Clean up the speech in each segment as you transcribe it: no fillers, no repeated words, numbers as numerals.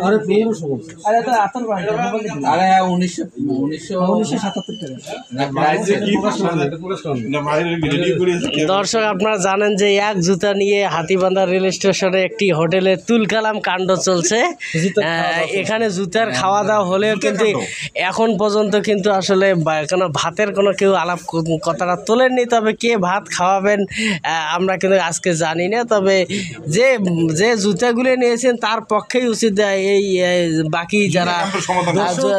अरे 1500 अरे तो आतर बात अरे 1977 দর্শক আপনারা জানেন যে এক জুতা নিয়ে হাতিবান্ধা রেল স্টেশনে একটি হোটেলে তুলকালাম কাণ্ড চলছে। এখানে জুতার খাওয়া দাওয়া হলেও কিন্তু এখন পর্যন্ত কিন্তু আসলে কোনো ভাতের কোনো কেউ আলাপ কথাটা তোলেননি। তবে কে ভাত খাওয়াবেন আমরা কিন্তু আজকে জানি না। তবে যে যে জুতাগুলো নিয়েছেন তার পক্ষেই উচিত এই বাকি যারা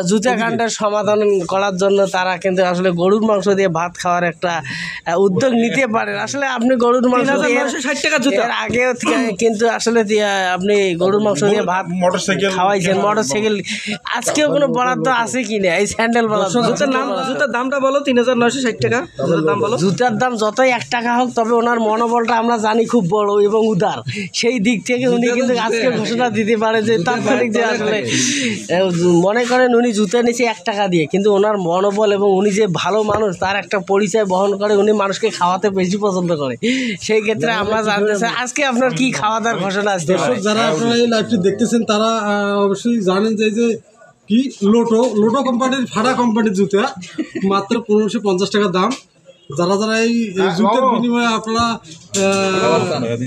জুতা কাণ্ডের সমাধান করার জন্য তারা কিন্তু আসলে গরুর মাংস দিয়ে ভাত খাওয়ার একটা উদ্যোগ নিতে পারেন। আসলে আপনি গরুর মাংস 60 টাকা জুতা আগেও কিন্তু আসলে আপনি গরুর মাংস দিয়ে ভাত খাওয়াইছেন। মোটরসাইকেল আজকেও কোনো বরাদ্দ আছে কি না? এই স্যান্ডেল জুতার দামটা বলো 3960 টাকা দাম বলো। জুতার দাম যতই 1 টাকা হোক তবে ওনার মনোবলটা আমরা জানি খুব বড় এবং উদার। সেই দিক থেকে উনি কিন্তু আজকে ঘোষণা দিতে পারে যে তাৎক্ষণিক যে আসলে মনে করেন উনি জুতা নিচ্ছে 1 টাকা দিয়ে, কিন্তু ওনার মনোবল এবং উনি যে ভালো মানুষ তার একটা পরিচয় বহন করে। উনি মানুষকে খাওয়াতে বেশি পছন্দ করে। সেই ক্ষেত্রে আমরা জানতে চাই আজকে আপনার কি খাওয়া দাওয়ার ঘোষণা আসছে? যারা আপনারা এই লাইভটি দেখতেছেন তারা অবশ্যই জানেন যে কি লোটো কোম্পানির ফাড়া কোম্পানির জুতা মাত্র 1550 টাকা দাম। যারা যারা এই জুতার বিনিময়ে আপনারা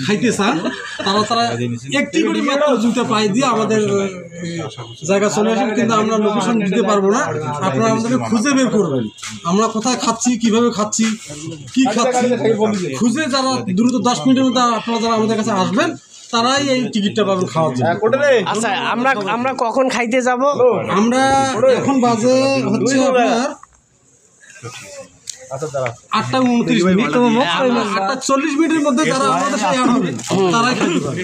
খাইতে চান তারা একটি করে মাত্র জুতা পাই দিয়ে আমাদের জায়গা চলে আসেন, কিন্তু আমরা লোকেশন দিতে পারবো না। আপনারা আমাদেরকে খুঁজে বের করবেন আমরা কোথায় খাচ্ছি, কিভাবে খাচ্ছি, কি খাচ্ছি খুঁজে যারা দ্রুত 10 মিনিটের মধ্যে আপনারা যারা আমাদের কাছে আসবেন তারাই এই টিকিটটা পাবেন খাওয়ার জন্য। আচ্ছা আমরা কখন খাইতে যাব? আমরা এখন বাজে হচ্ছে আপনার 8:29 মিনিট। 8:40 মিনিটের মধ্যে যারা আমাদের সাথে অ্যাড হবে তারাই খাইতে পারবে।